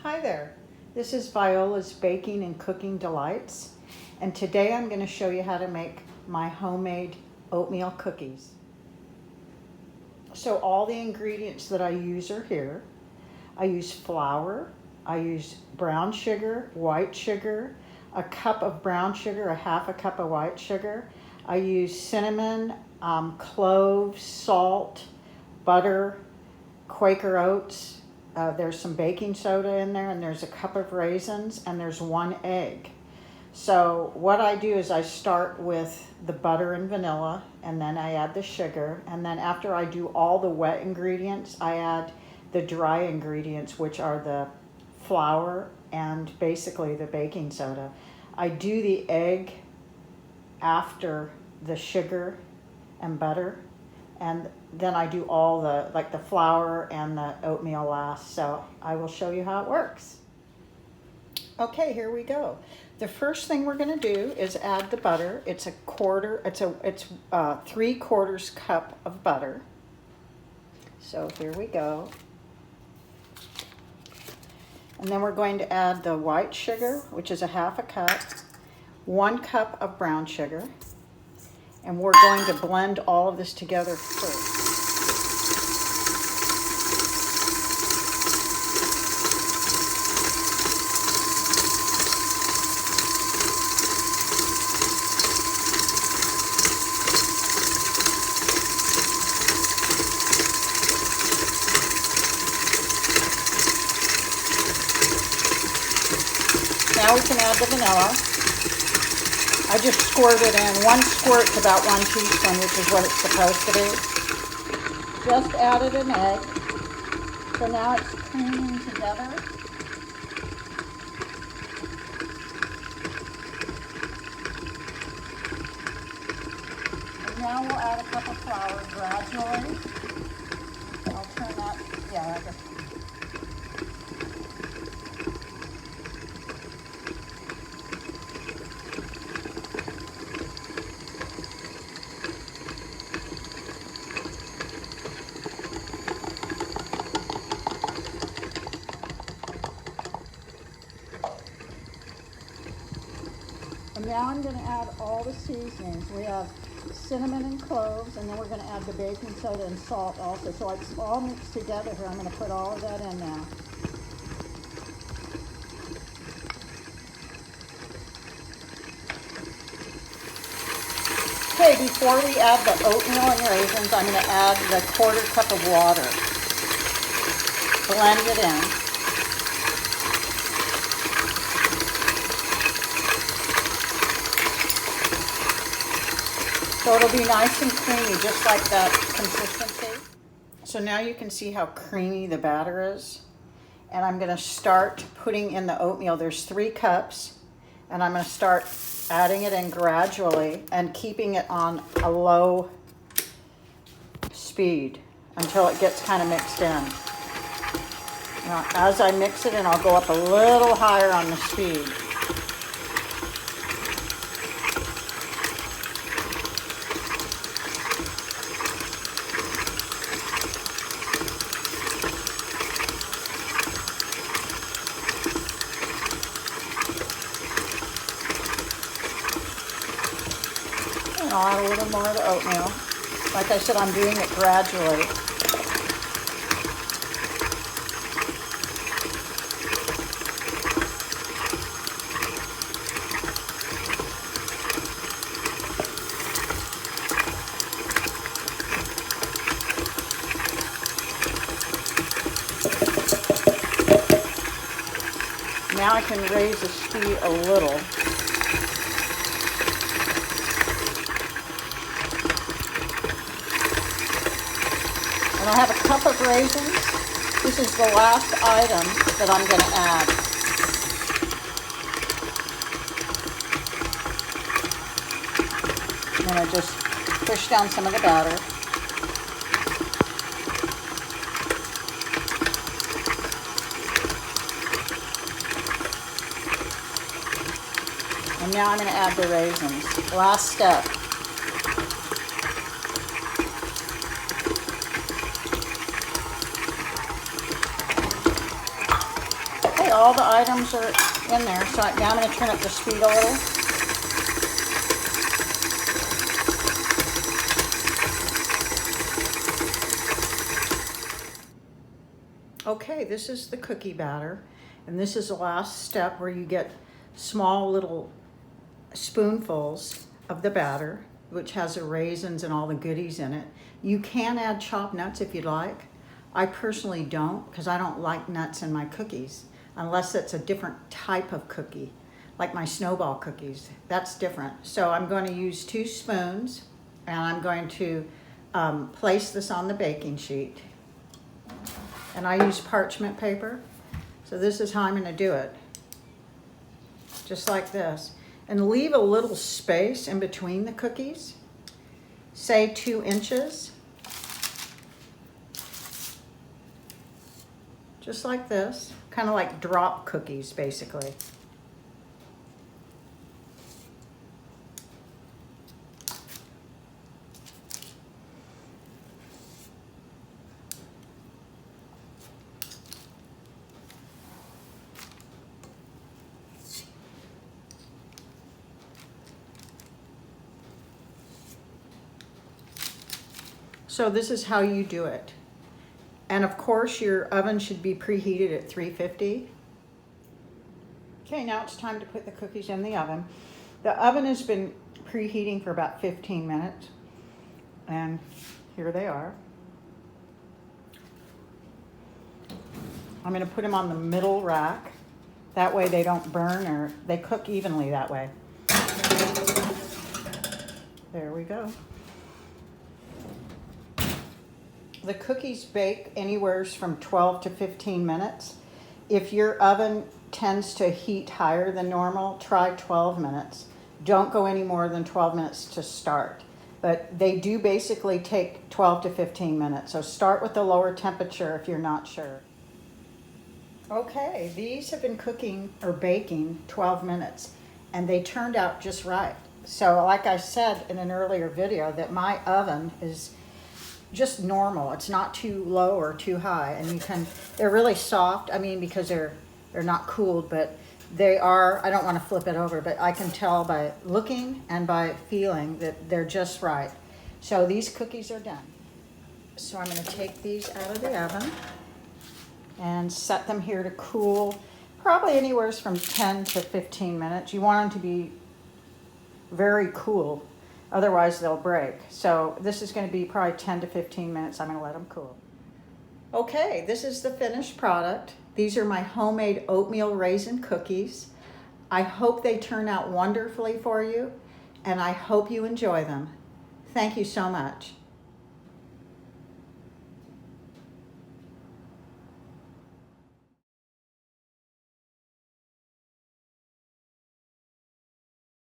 Hi there, this is Viola's Baking and Cooking Delights, and today I'm going to show you how to make my homemade oatmeal cookies. So all the ingredients that I use are here. I use flour, I use brown sugar, white sugar, a cup of brown sugar, a half a cup of white sugar. I use cinnamon, cloves, salt, butter, Quaker oats. There's some baking soda in there, and there's a cup of raisins, and there's 1 egg. So what I do is I start with the butter and vanilla, and then I add the sugar, and then after I do all the wet ingredients, I add the dry ingredients, which are the flour and basically the baking soda. I do the egg after the sugar and butter, and then I do all the flour and the oatmeal last. So I will show you how it works. Okay, here we go. The first thing we're going to do is add the butter. It's 3/4 cup of butter. So here we go. And then we're going to add the white sugar, which is a half a cup, 1 cup of brown sugar, and we're going to blend all of this together first. Now we can add the vanilla. I just squirt it in. 1 squirt's about 1 teaspoon, which is what it's supposed to be. Just added an egg. So now it's creaming together. And now we'll add a cup of flour gradually. I'll turn that, I guess. And now I'm going to add all the seasonings. We have cinnamon and cloves, and then we're going to add the baking soda and salt also. So it's all mixed together here. I'm going to put all of that in now. Okay, before we add the oatmeal and raisins, I'm going to add the 1/4 cup of water. Blend it in. So it'll be nice and creamy, just like that consistency. So now you can see how creamy the batter is. And I'm going to start putting in the oatmeal. There's 3 cups, and I'm going to start adding it in gradually and keeping it on a low speed until it gets kind of mixed in. Now, as I mix it in, I'll go up a little higher on the speed. And I'll add a little more of the oatmeal. Like I said, I'm doing it gradually. Now I can raise the speed a little. And I have a cup of raisins. This is the last item that I'm going to add. I'm going to just push down some of the batter. And now I'm going to add the raisins. Last step. all the items are in there. So now I'm going to turn up the speed a little. Okay, this is the cookie batter, and this is the last step where you get small little spoonfuls of the batter, which has the raisins and all the goodies in it. You can add chopped nuts if you'd like. I personally don't, because I don't like nuts in my cookies, unless it's a different type of cookie, like my snowball cookies. That's different. So I'm going to use 2 spoons, and I'm going to place this on the baking sheet. And I use parchment paper. So this is how I'm going to do it. Just like this. And leave a little space in between the cookies. Say 2 inches. Just like this. Kind of like drop cookies, basically. So this is how you do it. And of course your oven should be preheated at 350. Okay, now it's time to put the cookies in the oven. The oven has been preheating for about 15 minutes. And here they are. I'm going to put them on the middle rack. That way they don't burn, or they cook evenly that way. There we go. The cookies bake anywhere from 12 to 15 minutes. If your oven tends to heat higher than normal, try 12 minutes. Don't go any more than 12 minutes to start. But they do basically take 12 to 15 minutes. So start with the lower temperature if you're not sure. Okay, these have been cooking or baking 12 minutes, and they turned out just right. So like I said in an earlier video, that my oven is just normal. It's not too low or too high, and they're really soft. I mean, because they're not cooled, but they are. I don't want to flip it over, but I can tell by looking and by feeling that they're just right. So these cookies are done. So I'm going to take these out of the oven and set them here to cool, probably anywhere from 10 to 15 minutes. You want them to be very cool. Otherwise they'll break. So this is going to be probably 10 to 15 minutes. I'm going to let them cool. Okay, this is the finished product. These are my homemade oatmeal raisin cookies. I hope they turn out wonderfully for you, and I hope you enjoy them. Thank you so much.